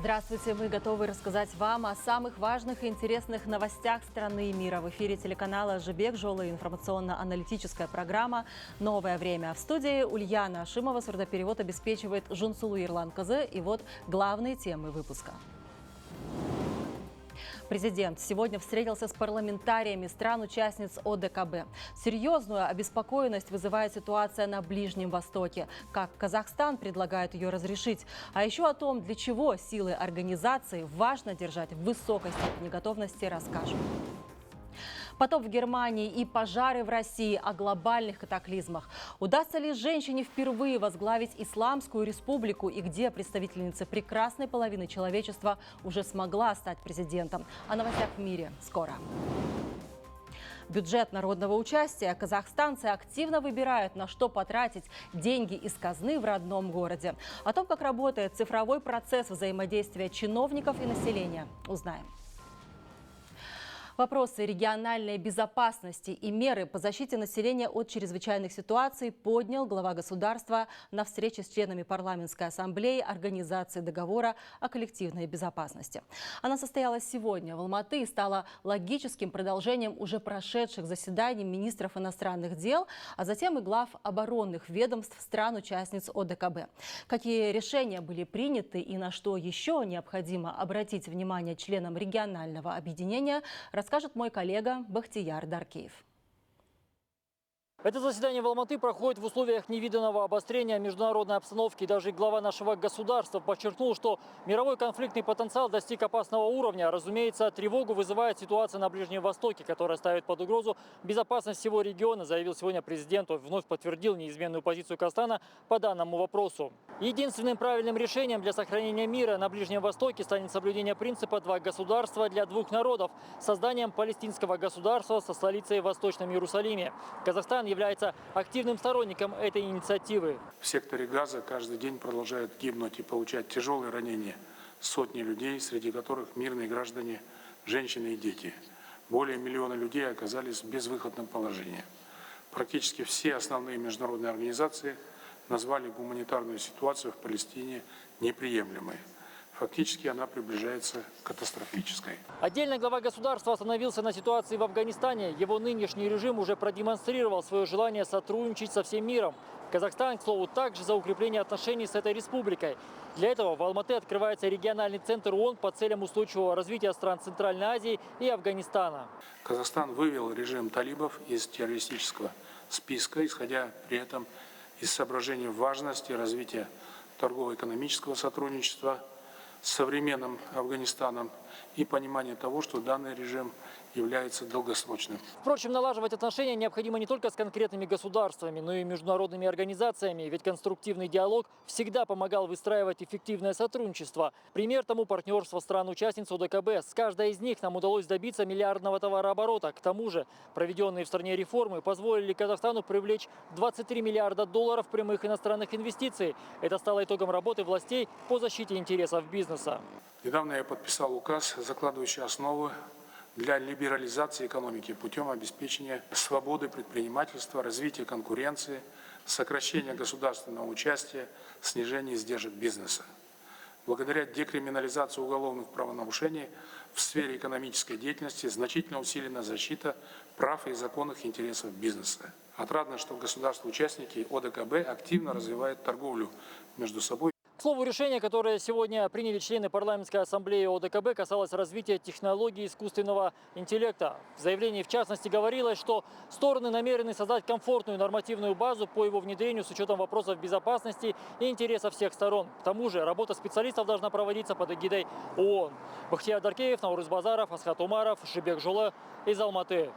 Здравствуйте! Мы готовы рассказать вам о самых важных и интересных новостях страны и мира. В эфире телеканала «Жибек Жолы» информационно-аналитическая программа «Новое время». В студии Ульяна Ашимова, сурдоперевод обеспечивает Жунсулу Ирлан-Казы. И вот главные темы выпуска. Президент сегодня встретился с парламентариями стран-участниц ОДКБ. Серьезную обеспокоенность вызывает ситуация на Ближнем Востоке. Как Казахстан предлагает ее разрешить. А еще о том, для чего силы организации важно держать в высокой степени готовности, расскажем. Потоп в Германии и пожары в России, о глобальных катаклизмах. Удастся ли женщине впервые возглавить Исламскую республику и где представительница прекрасной половины человечества уже смогла стать президентом? О новостях в мире скоро. Бюджет народного участия. Казахстанцы активно выбирают, на что потратить деньги из казны в родном городе. О том, как работает цифровой процесс взаимодействия чиновников и населения, узнаем. Вопросы региональной безопасности и меры по защите населения от чрезвычайных ситуаций поднял глава государства на встрече с членами парламентской ассамблеи Организации договора о коллективной безопасности. Она состоялась сегодня в Алматы и стала логическим продолжением уже прошедших заседаний министров иностранных дел, а затем и глав оборонных ведомств стран-участниц ОДКБ. Какие решения были приняты и на что еще необходимо обратить внимание членам регионального объединения, расскажет мой коллега Бахтияр Даркеев. Это заседание в Алматы проходит в условиях невиданного обострения международной обстановки. Даже глава нашего государства подчеркнул, что мировой конфликтный потенциал достиг опасного уровня. Разумеется, тревогу вызывает ситуация на Ближнем Востоке, которая ставит под угрозу безопасность всего региона, заявил сегодня президент. Он вновь подтвердил неизменную позицию Казахстана по данному вопросу. Единственным правильным решением для сохранения мира на Ближнем Востоке станет соблюдение принципа «два государства для двух народов» с созданием палестинского государства со столицей в Восточном Иерусалиме. Казахстан является активным сторонником этой инициативы. В секторе Газа каждый день продолжают гибнуть и получать тяжелые ранения сотни людей, среди которых мирные граждане, женщины и дети. Более миллиона людей оказались в безвыходном положении. Практически все основные международные организации назвали гуманитарную ситуацию в Палестине неприемлемой. Фактически она приближается к катастрофической. Отдельно глава государства остановился на ситуации в Афганистане. Его нынешний режим уже продемонстрировал свое желание сотрудничать со всем миром. Казахстан, к слову, также за укрепление отношений с этой республикой. Для этого в Алматы открывается региональный центр ООН по целям устойчивого развития стран Центральной Азии и Афганистана. Казахстан вывел режим талибов из террористического списка, исходя при этом из соображений важности развития торгово-экономического сотрудничества с современным Афганистаном и понимание того, что данный режим является долгосрочным. Впрочем, налаживать отношения необходимо не только с конкретными государствами, но и международными организациями, ведь конструктивный диалог всегда помогал выстраивать эффективное сотрудничество. Пример тому партнерство стран-участниц ОДКБ. С каждой из них нам удалось добиться миллиардного товарооборота. К тому же, проведенные в стране реформы позволили Казахстану привлечь 23 миллиарда долларов прямых иностранных инвестиций. Это стало итогом работы властей по защите интересов бизнеса. Недавно я подписал указ, закладывающий основы для либерализации экономики путем обеспечения свободы предпринимательства, развития конкуренции, сокращения государственного участия, снижения издержек бизнеса. Благодаря декриминализации уголовных правонарушений в сфере экономической деятельности значительно усилена защита прав и законных интересов бизнеса. Отрадно, что государства-участники ОДКБ активно развивают торговлю между собой. К слову, решение, которое сегодня приняли члены парламентской ассамблеи ОДКБ, касалось развития технологий искусственного интеллекта. В заявлении, в частности, говорилось, что стороны намерены создать комфортную нормативную базу по его внедрению с учетом вопросов безопасности и интересов всех сторон. К тому же, работа специалистов должна проводиться под эгидой ООН. Бахтияр Даркеев, Наурыз Базаров, Асхат Умаров, Жибек Жолы из Алматы.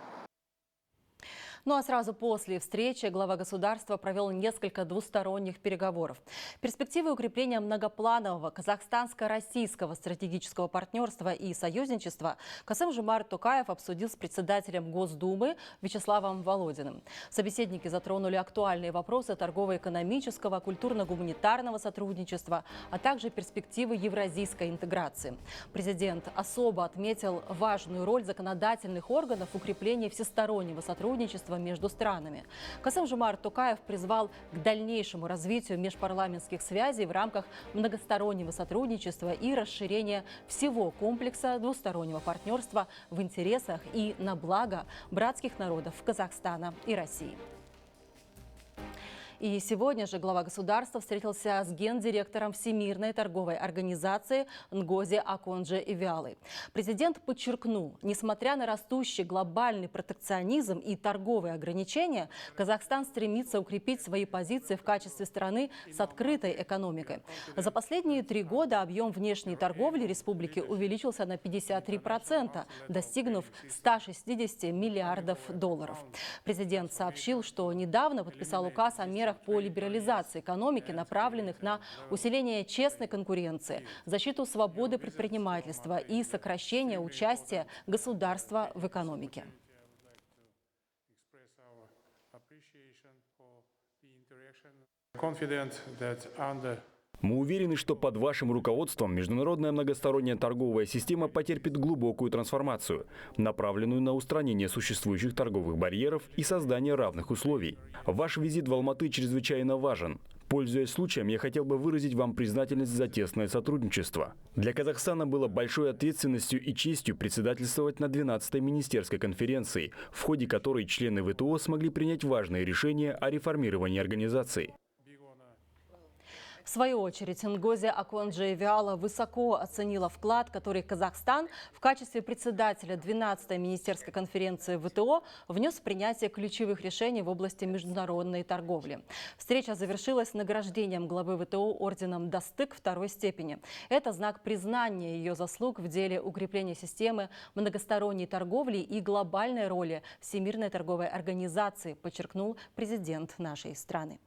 Ну а сразу после встречи глава государства провел несколько двусторонних переговоров. Перспективы укрепления многопланового казахстанско-российского стратегического партнерства и союзничества Касым-Жомарт Токаев обсудил с председателем Госдумы Вячеславом Володиным. Собеседники затронули актуальные вопросы торгово-экономического, культурно-гуманитарного сотрудничества, а также перспективы евразийской интеграции. Президент особо отметил важную роль законодательных органов в укреплении всестороннего сотрудничества сотрудничества между странами. Касым-Жомарт Токаев призвал к дальнейшему развитию межпарламентских связей в рамках многостороннего сотрудничества и расширения всего комплекса двустороннего партнерства в интересах и на благо братских народов Казахстана и России. И сегодня же глава государства встретился с гендиректором Всемирной торговой организации Нгози Аконджо-Ивиалой. Президент подчеркнул, несмотря на растущий глобальный протекционизм и торговые ограничения, Казахстан стремится укрепить свои позиции в качестве страны с открытой экономикой. За последние 3 года объем внешней торговли республики увеличился на 53%, достигнув 160 миллиардов долларов. Президент сообщил, что недавно подписал указ о мерах по либерализации экономики, направленных на усиление честной конкуренции, защиту свободы предпринимательства и сокращение участия государства в экономике. Мы уверены, что под вашим руководством международная многосторонняя торговая система потерпит глубокую трансформацию, направленную на устранение существующих торговых барьеров и создание равных условий. Ваш визит в Алматы чрезвычайно важен. Пользуясь случаем, я хотел бы выразить вам признательность за тесное сотрудничество. Для Казахстана было большой ответственностью и честью председательствовать на 12-й министерской конференции, в ходе которой члены ВТО смогли принять важные решения о реформировании организации. В свою очередь, Нгози Аконджо-Ивиала высоко оценила вклад, который Казахстан в качестве председателя 12-й министерской конференции ВТО внес в принятие ключевых решений в области международной торговли. Встреча завершилась награждением главы ВТО орденом «Достык» 2-й степени. Это знак признания ее заслуг в деле укрепления системы многосторонней торговли и глобальной роли Всемирной торговой организации, подчеркнул президент нашей страны.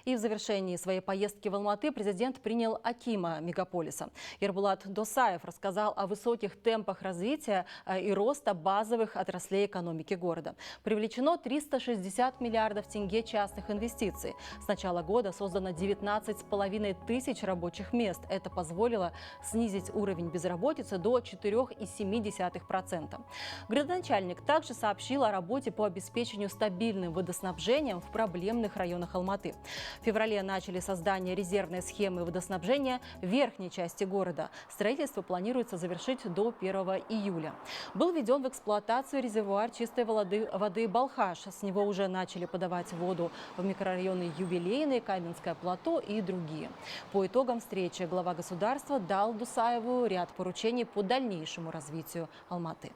И в завершении своей поездки в Алматы президент принял акима мегаполиса. Ербулат Досаев рассказал о высоких темпах развития и роста базовых отраслей экономики города. Привлечено 360 миллиардов тенге частных инвестиций. С начала года создано 19,5 тысяч рабочих мест. Это позволило снизить уровень безработицы до 4,7%. Градоначальник также сообщил о работе по обеспечению стабильным водоснабжением в проблемных районах Алматы. В феврале начали создание резервной схемы водоснабжения в верхней части города. Строительство планируется завершить до 1 июля. Был введен в эксплуатацию резервуар чистой воды «Балхаш». С него уже начали подавать воду в микрорайоны Юбилейный, Каменское плато и другие. По итогам встречи глава государства дал Дусаеву ряд поручений по дальнейшему развитию Алматы.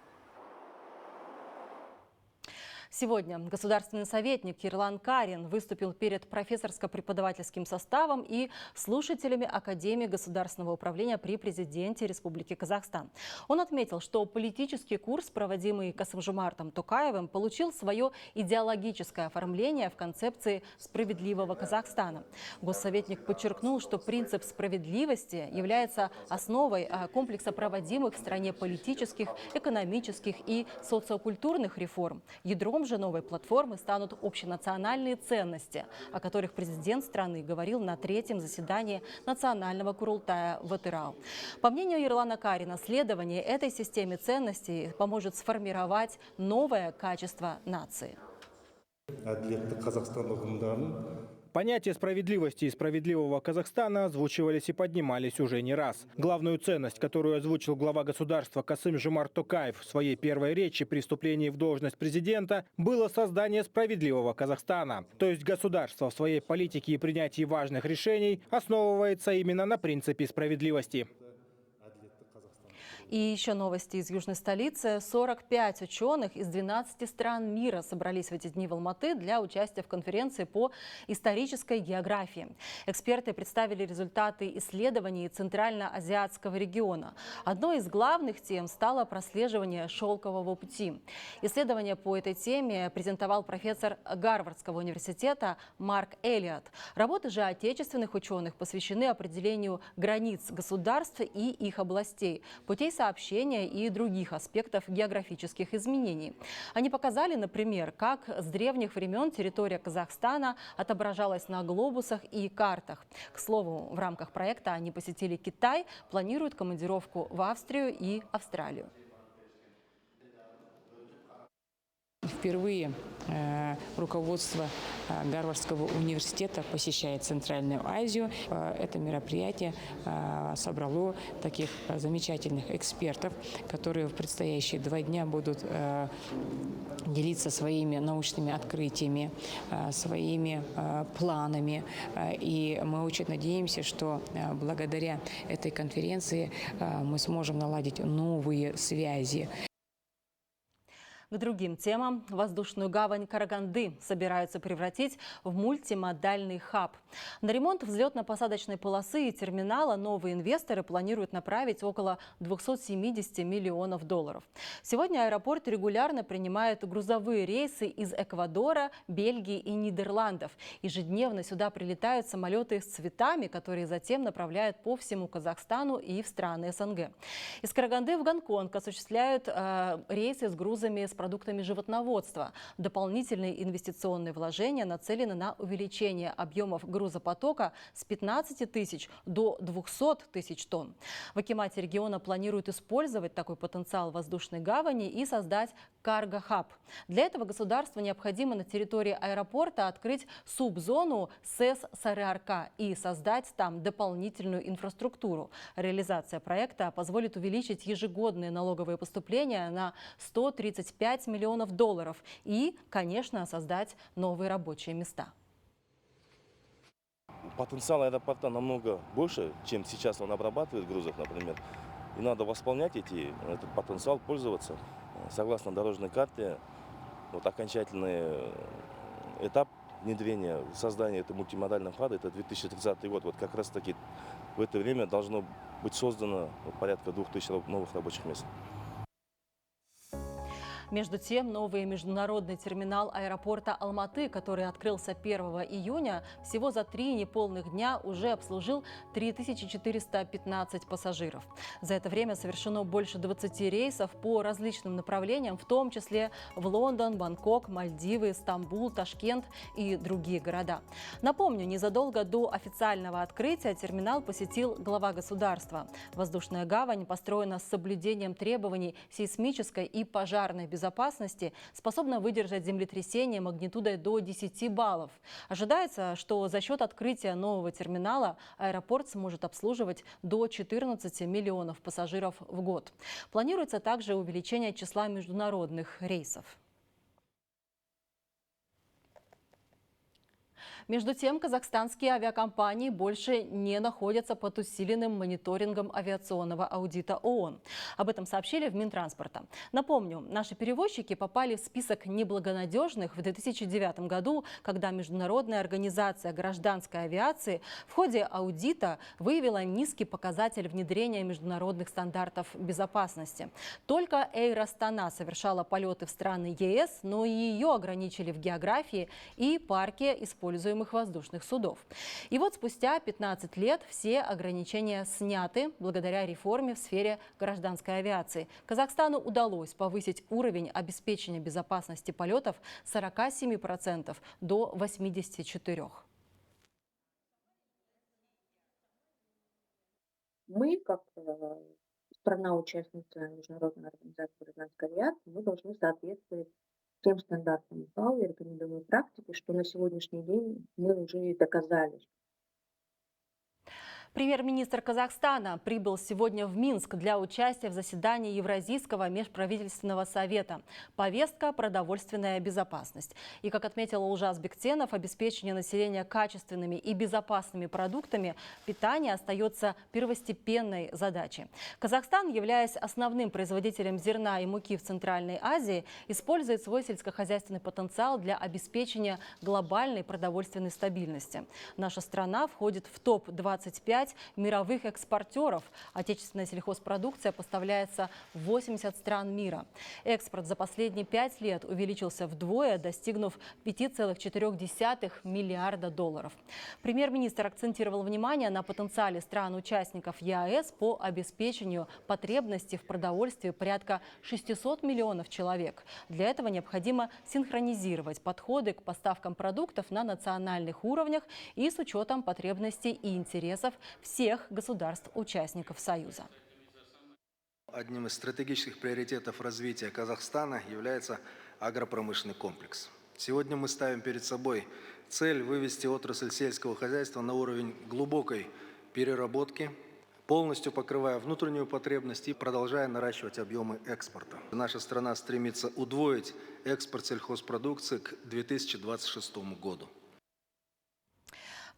Сегодня государственный советник Ерлан Карин выступил перед профессорско-преподавательским составом и слушателями Академии государственного управления при президенте Республики Казахстан. Он отметил, что политический курс, проводимый Касым-Жомартом Токаевым, получил свое идеологическое оформление в концепции справедливого Казахстана. Госсоветник подчеркнул, что принцип справедливости является основой комплекса проводимых в стране политических, экономических и социокультурных реформ. Ядром же новой платформы станут общенациональные ценности, о которых президент страны говорил на 3-м заседании Национального Курултая в Атырау. По мнению Ерлана Карина, следование этой системе ценностей поможет сформировать новое качество нации. Понятия справедливости и справедливого Казахстана озвучивались и поднимались уже не раз. Главную ценность, которую озвучил глава государства Касым-Жомарт Токаев в своей первой речи при вступлении в должность президента, было создание справедливого Казахстана. То есть государство в своей политике и принятии важных решений основывается именно на принципе справедливости. И еще новости из южной столицы. 45 ученых из 12 стран мира собрались в эти дни в Алматы для участия в конференции по исторической географии. Эксперты представили результаты исследований Центрально-Азиатского региона. Одной из главных тем стало прослеживание шелкового пути. Исследование по этой теме презентовал профессор Гарвардского университета Марк Эллиот. Работы же отечественных ученых посвящены определению границ государств и их областей, путей сообщения и других аспектов географических изменений. Они показали, например, как с древних времен территория Казахстана отображалась на глобусах и картах. К слову, в рамках проекта они посетили Китай, планируют командировку в Австрию и Австралию. Впервые руководство Гарвардского университета посещает Центральную Азию. Это мероприятие собрало таких замечательных экспертов, которые в предстоящие 2 дня будут делиться своими научными открытиями, своими планами. И мы очень надеемся, что благодаря этой конференции мы сможем наладить новые связи. К другим темам. Воздушную гавань Караганды собираются превратить в мультимодальный хаб. На ремонт взлетно-посадочной полосы и терминала новые инвесторы планируют направить около 270 миллионов долларов. Сегодня аэропорт регулярно принимает грузовые рейсы из Эквадора, Бельгии и Нидерландов. Ежедневно сюда прилетают самолеты с цветами, которые затем направляют по всему Казахстану и в страны СНГ. Из Караганды в Гонконг осуществляют рейсы с грузами с продуктами животноводства. Дополнительные инвестиционные вложения нацелены на увеличение объемов грузопотока с 15 тысяч до 200 тысяч тонн. В акимате региона планируют использовать такой потенциал воздушной гавани и создать карго-хаб. Для этого государству необходимо на территории аэропорта открыть субзону СЭС-Сары-Арка и создать там дополнительную инфраструктуру. Реализация проекта позволит увеличить ежегодные налоговые поступления на 135 миллионов долларов и, конечно, создать новые рабочие места. Потенциал аэропорта намного больше, чем сейчас он обрабатывает грузов, например. И надо восполнять этот потенциал, пользоваться. Согласно дорожной карте, окончательный этап внедрения, создания этой мультимодальной хабы, это 2030 год. Как раз таки в это время должно быть создано порядка 2000 новых рабочих мест. Между тем, новый международный терминал аэропорта Алматы, который открылся 1 июня, всего за 3 неполных дня уже обслужил 3415 пассажиров. За это время совершено больше 20 рейсов по различным направлениям, в том числе в Лондон, Бангкок, Мальдивы, Стамбул, Ташкент и другие города. Напомню, незадолго до официального открытия терминал посетил глава государства. Воздушная гавань построена с соблюдением требований сейсмической и пожарной безопасности, способна выдержать землетрясение магнитудой до 10 баллов. Ожидается, что за счет открытия нового терминала аэропорт сможет обслуживать до 14 миллионов пассажиров в год. Планируется также увеличение числа международных рейсов. Между тем, казахстанские авиакомпании больше не находятся под усиленным мониторингом авиационного аудита ООН. Об этом сообщили в Минтранспорта. Напомню, наши перевозчики попали в список неблагонадежных в 2009 году, когда Международная организация гражданской авиации в ходе аудита выявила низкий показатель внедрения международных стандартов безопасности. Только Air Astana совершала полеты в страны ЕС, но и ее ограничили в географии и парке используемых воздушных судов. И вот спустя 15 лет все ограничения сняты благодаря реформе в сфере гражданской авиации. Казахстану удалось повысить уровень обеспечения безопасности полетов с 47% до 84%. Мы, как страна-участница Международной организации гражданской авиации, мы должны соответствовать тем стандартам ИКАО и рекомендуемой практике, что на сегодняшний день мы уже доказали. Премьер-министр Казахстана прибыл сегодня в Минск для участия в заседании Евразийского межправительственного совета. Повестка – продовольственная безопасность. И, как отметил Олжас Бектенов, обеспечение населения качественными и безопасными продуктами питания остается первостепенной задачей. Казахстан, являясь основным производителем зерна и муки в Центральной Азии, использует свой сельскохозяйственный потенциал для обеспечения глобальной продовольственной стабильности. Наша страна входит в топ-25 мировых экспортеров. Отечественная сельхозпродукция поставляется в 80 стран мира. Экспорт за последние 5 лет увеличился вдвое, достигнув 5,4 миллиарда долларов. Премьер-министр акцентировал внимание на потенциале стран-участников ЕАЭС по обеспечению потребностей в продовольствии порядка 600 миллионов человек. Для этого необходимо синхронизировать подходы к поставкам продуктов на национальных уровнях и с учетом потребностей и интересов всех государств-участников Союза. Одним из стратегических приоритетов развития Казахстана является агропромышленный комплекс. Сегодня мы ставим перед собой цель вывести отрасль сельского хозяйства на уровень глубокой переработки, полностью покрывая внутреннюю потребность и продолжая наращивать объемы экспорта. Наша страна стремится удвоить экспорт сельхозпродукции к 2026 году.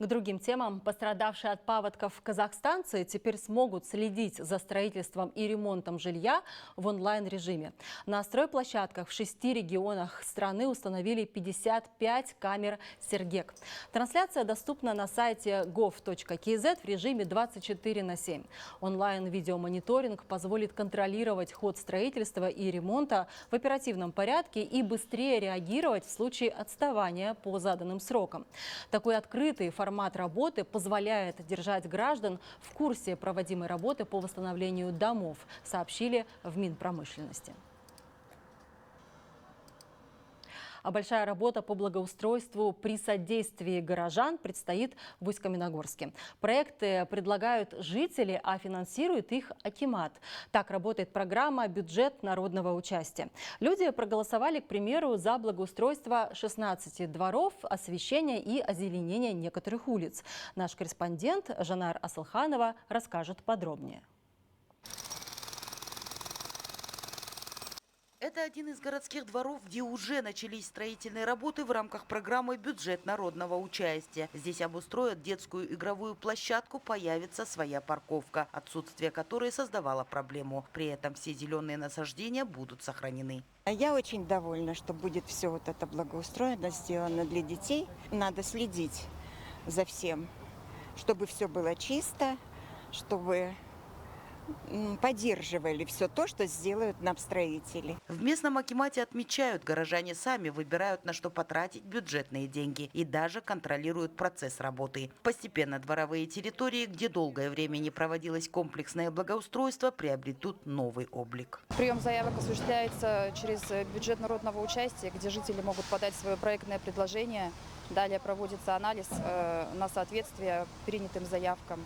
К другим темам. Пострадавшие от паводков казахстанцы теперь смогут следить за строительством и ремонтом жилья в онлайн-режиме. На стройплощадках в 6 регионах страны установили 55 камер «Сергек». Трансляция доступна на сайте gov.kz в режиме 24/7. Онлайн-видеомониторинг позволит контролировать ход строительства и ремонта в оперативном порядке и быстрее реагировать в случае отставания по заданным срокам. Такой открытый формат работы позволяет держать граждан в курсе проводимой работы по восстановлению домов, сообщили в Минпромышленности. А большая работа по благоустройству при содействии горожан предстоит в Усть-Каменогорске. Проекты предлагают жители, а финансирует их акимат. Так работает программа «Бюджет народного участия». Люди проголосовали, к примеру, за благоустройство 16 дворов, освещение и озеленение некоторых улиц. Наш корреспондент Жанар Асылханова расскажет подробнее. Это один из городских дворов, где уже начались строительные работы в рамках программы «Бюджет народного участия». Здесь обустроят детскую игровую площадку, появится своя парковка, отсутствие которой создавало проблему. При этом все зеленые насаждения будут сохранены. Я очень довольна, что будет все вот это благоустроено, сделано для детей. Надо следить за всем, чтобы все было чисто, чтобы поддерживали все то, что сделают нам строители. В местном акимате отмечают, горожане сами выбирают, на что потратить бюджетные деньги и даже контролируют процесс работы. Постепенно дворовые территории, где долгое время не проводилось комплексное благоустройство, приобретут новый облик. Прием заявок осуществляется через бюджет народного участия, где жители могут подать свое проектное предложение. Далее проводится анализ на соответствие принятым заявкам.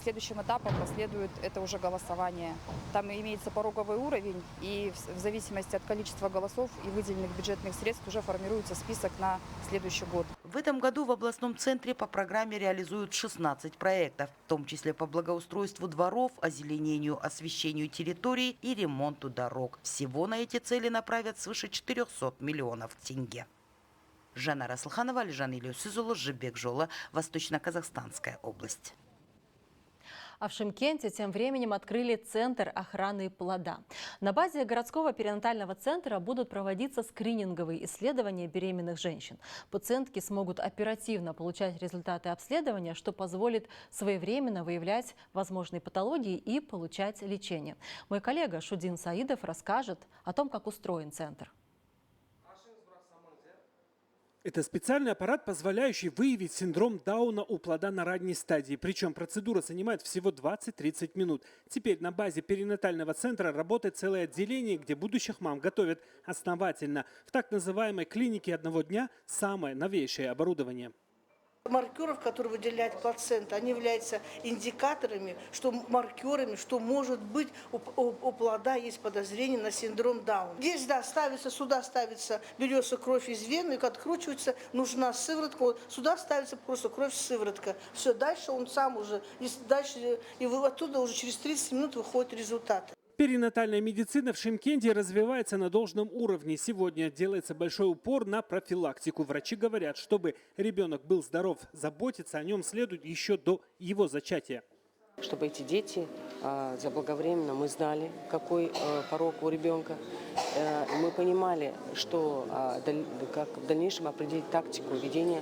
Следующим этапом последует это уже голосование. Там имеется пороговый уровень, и в зависимости от количества голосов и выделенных бюджетных средств уже формируется список на следующий год. В этом году в областном центре по программе реализуют 16 проектов, в том числе по благоустройству дворов, озеленению, освещению территорий и ремонту дорог. Всего на эти цели направят свыше 400 миллионов тенге. Жанар Асылханова, Алижан Илюсизулу, Жибек Жола, Восточно-Казахстанская область. А в Шымкенте тем временем открыли Центр охраны плода. На базе городского перинатального центра будут проводиться скрининговые исследования беременных женщин. Пациентки смогут оперативно получать результаты обследования, что позволит своевременно выявлять возможные патологии и получать лечение. Мой коллега Шудин Саидов расскажет о том, как устроен центр. Это специальный аппарат, позволяющий выявить синдром Дауна у плода на ранней стадии. Причем процедура занимает всего 20-30 минут. Теперь на базе перинатального центра работает целое отделение, где будущих мам готовят основательно. В так называемой клинике одного дня самое новейшее оборудование. Маркеров, которые выделяет плацента, они являются индикаторами, что маркерами, что может быть у плода есть подозрение на синдром Дауна. Здесь, да, сюда ставится, берется кровь из вены, и откручивается, нужна сыворотка, сюда ставится просто кровь сыворотка. Все, дальше он сам уже, и оттуда уже через 30 минут выходят результаты. Перинатальная медицина в Шымкенте развивается на должном уровне. Сегодня делается большой упор на профилактику. Врачи говорят, чтобы ребенок был здоров, заботиться о нем следует еще до его зачатия. Чтобы эти дети заблаговременно, мы знали, какой порог у ребенка. Мы понимали, что как в дальнейшем определить тактику ведения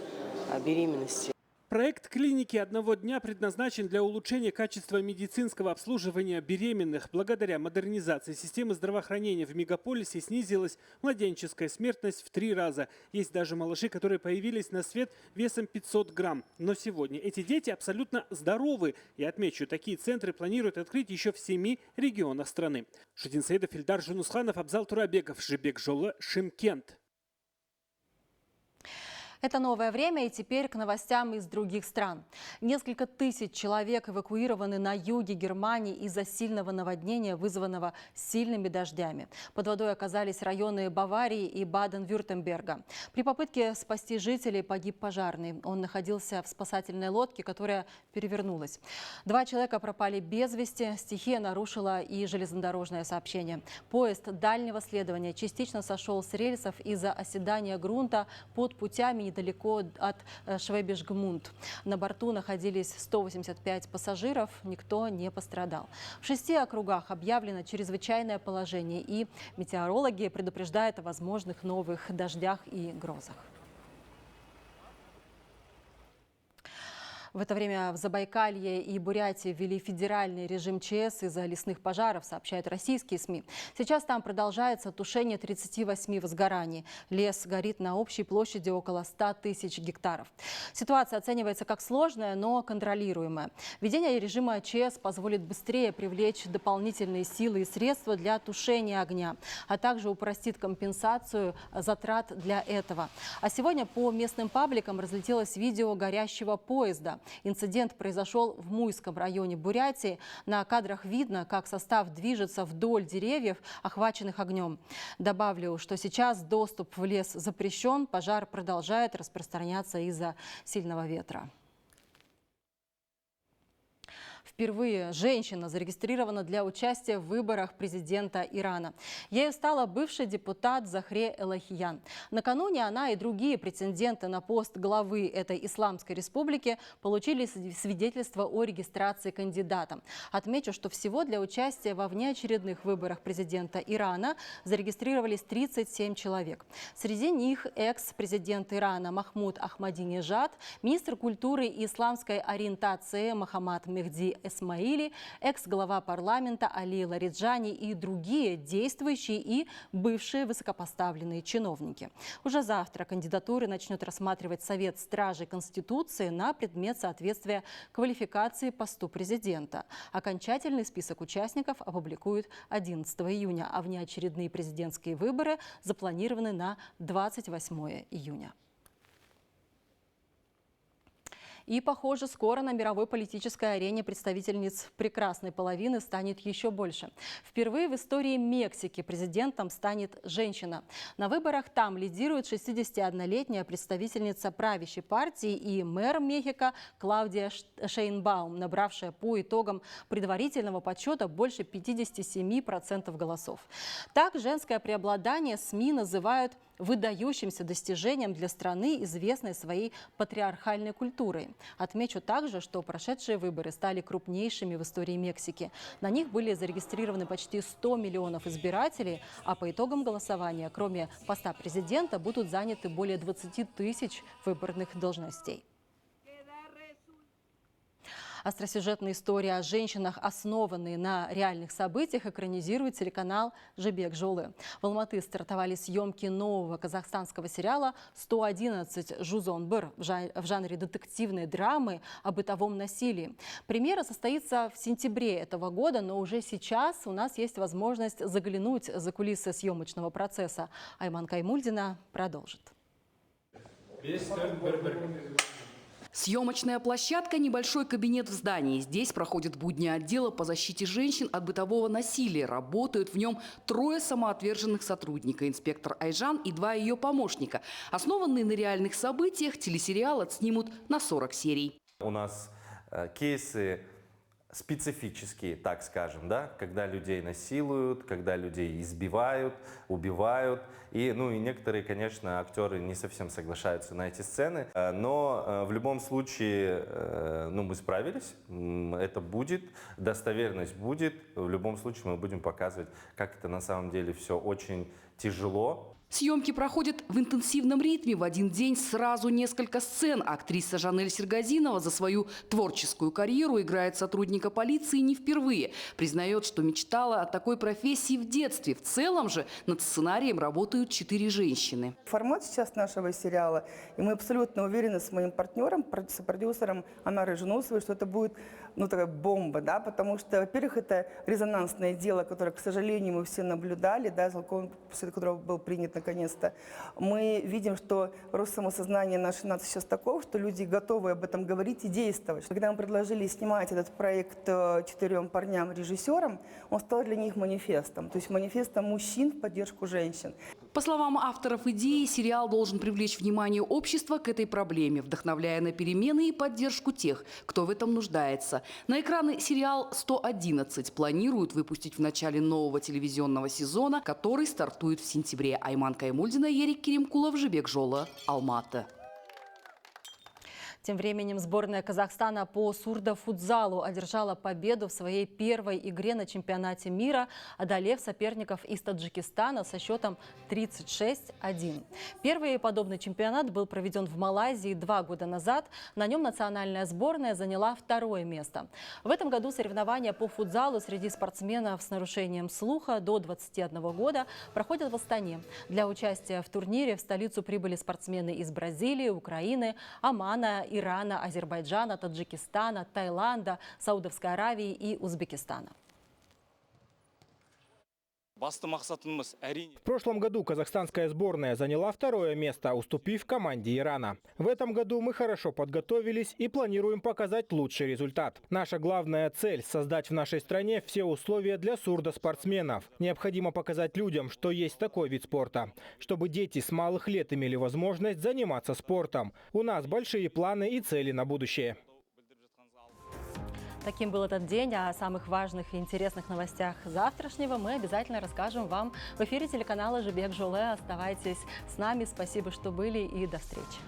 беременности. Проект клиники одного дня предназначен для улучшения качества медицинского обслуживания беременных. Благодаря модернизации системы здравоохранения в мегаполисе снизилась младенческая смертность в 3 раза. Есть даже малыши, которые появились на свет весом 500 грамм. Но сегодня эти дети абсолютно здоровы. Я отмечу, такие центры планируют открыть еще в 7 регионах страны. Шудин Саидов, Ильдар Жунусханов, Абзал Турабеков, Жибек Жола, Шымкент. Это «Новое время», и теперь к новостям из других стран. Несколько тысяч человек эвакуированы на юге Германии из-за сильного наводнения, вызванного сильными дождями. Под водой оказались районы Баварии и Баден-Вюртемберга. При попытке спасти жителей погиб пожарный. Он находился в спасательной лодке, которая перевернулась. 2 человека пропали без вести. Стихия нарушила и железнодорожное сообщение. Поезд дальнего следования частично сошел с рельсов из-за оседания грунта под путями недалеко от Швебиш-Гмунд. На борту находились 185 пассажиров, никто не пострадал. В 6 округах объявлено чрезвычайное положение, и метеорологи предупреждают о возможных новых дождях и грозах. В это время в Забайкалье и Бурятии ввели федеральный режим ЧС из-за лесных пожаров, сообщают российские СМИ. Сейчас там продолжается тушение 38 возгораний. Лес горит на общей площади около 100 тысяч гектаров. Ситуация оценивается как сложная, но контролируемая. Введение режима ЧС позволит быстрее привлечь дополнительные силы и средства для тушения огня, а также упростит компенсацию затрат для этого. А сегодня по местным пабликам разлетелось видео горящего поезда. Инцидент произошел в Муйском районе Бурятии. На кадрах видно, как состав движется вдоль деревьев, охваченных огнем. Добавлю, что сейчас доступ в лес запрещен. Пожар продолжает распространяться из-за сильного ветра. Впервые женщина зарегистрирована для участия в выборах президента Ирана. Ею стала бывший депутат Захре Элохиян. Накануне она и другие претенденты на пост главы этой исламской республики получили свидетельство о регистрации кандидата. Отмечу, что всего для участия во внеочередных выборах президента Ирана зарегистрировались 37 человек. Среди них экс-президент Ирана Махмуд Ахмадинежад, министр культуры и исламской ориентации Мохаммад Мехди Эсмаили, экс-глава парламента Али Лариджани и другие действующие и бывшие высокопоставленные чиновники. Уже завтра кандидатуры начнет рассматривать Совет стражей Конституции на предмет соответствия квалификации посту президента. Окончательный список участников опубликуют 11 июня, а внеочередные президентские выборы запланированы на 28 июня. И, похоже, скоро на мировой политической арене представительниц прекрасной половины станет еще больше. Впервые в истории Мексики президентом станет женщина. На выборах там лидирует 61-летняя представительница правящей партии и мэр Мехико Клаудия Шейнбаум, набравшая по итогам предварительного подсчета больше 57% голосов. Так, женское преобладание СМИ называют выдающимся достижением для страны, известной своей патриархальной культурой. Отмечу также, что прошедшие выборы стали крупнейшими в истории Мексики. На них были зарегистрированы почти 100 миллионов избирателей, а по итогам голосования, кроме поста президента, будут заняты более 20 тысяч выборных должностей. Остросюжетные истории о женщинах, основанные на реальных событиях, экранизирует телеканал «Жебек Жолы». В Алматы стартовали съемки нового казахстанского сериала «111 Жузонбыр» в жанре детективной драмы о бытовом насилии. Премьера состоится в сентябре этого года, но уже сейчас у нас есть возможность заглянуть за кулисы съемочного процесса. Айман Каймульдина продолжит. Съемочная площадка – небольшой кабинет в здании. Здесь проходят будни отдела по защите женщин от бытового насилия. Работают в нем 3 самоотверженных сотрудника – инспектор Айжан и 2 ее помощника. Основанный на реальных событиях, телесериал отснимут на 40 серий. У нас кейсы специфические, так скажем, да, когда людей насилуют, когда людей избивают, убивают. И некоторые, конечно, актеры не совсем соглашаются на эти сцены. Но в любом случае мы справились. Это будет, достоверность будет. В любом случае мы будем показывать, как это на самом деле все очень тяжело. Съемки проходят в интенсивном ритме. В один день сразу несколько сцен. Актриса Жанель Сергазинова за свою творческую карьеру играет сотрудника полиции не впервые. Признает, что мечтала о такой профессии в детстве. В целом же над сценарием работают 4 женщины. Формат сейчас нашего сериала, и мы абсолютно уверены с моим партнером, продюсером Анарой Жунусовой, что это будет такая бомба, да, потому что, во-первых, это резонансное дело, которое, к сожалению, мы все наблюдали, да, закон, после которого был принят наконец-то. Мы видим, что рост самосознания нашей нации сейчас таков, что люди готовы об этом говорить и действовать. Когда мы предложили снимать этот проект 4 парням-режиссерам, он стал для них манифестом, то есть манифестом мужчин в поддержку женщин. По словам авторов идеи, сериал должен привлечь внимание общества к этой проблеме, вдохновляя на перемены и поддержку тех, кто в этом нуждается. На экраны сериал «111» планируют выпустить в начале нового телевизионного сезона, который стартует в сентябре. Айман Каймульдина, Ерик Керимкулов, Жибек Жола, Алматы. Тем временем сборная Казахстана по сурдофутзалу одержала победу в своей первой игре на чемпионате мира, одолев соперников из Таджикистана со счетом 36-1. Первый подобный чемпионат был проведен в Малайзии 2 года назад. На нем национальная сборная заняла 2-е место. В этом году соревнования по футзалу среди спортсменов с нарушением слуха до 21 года проходят в Астане. Для участия в турнире в столицу прибыли спортсмены из Бразилии, Украины, Омана, Ирана, Азербайджана, Таджикистана, Таиланда, Саудовской Аравии и Узбекистана. В прошлом году казахстанская сборная заняла 2-е место, уступив команде Ирана. В этом году мы хорошо подготовились и планируем показать лучший результат. Наша главная цель – создать в нашей стране все условия для сурдоспортсменов. Необходимо показать людям, что есть такой вид спорта, чтобы дети с малых лет имели возможность заниматься спортом. У нас большие планы и цели на будущее. Таким был этот день. О самых важных и интересных новостях завтрашнего мы обязательно расскажем вам в эфире телеканала «Жибек Жоле». Оставайтесь с нами. Спасибо, что были, и до встречи.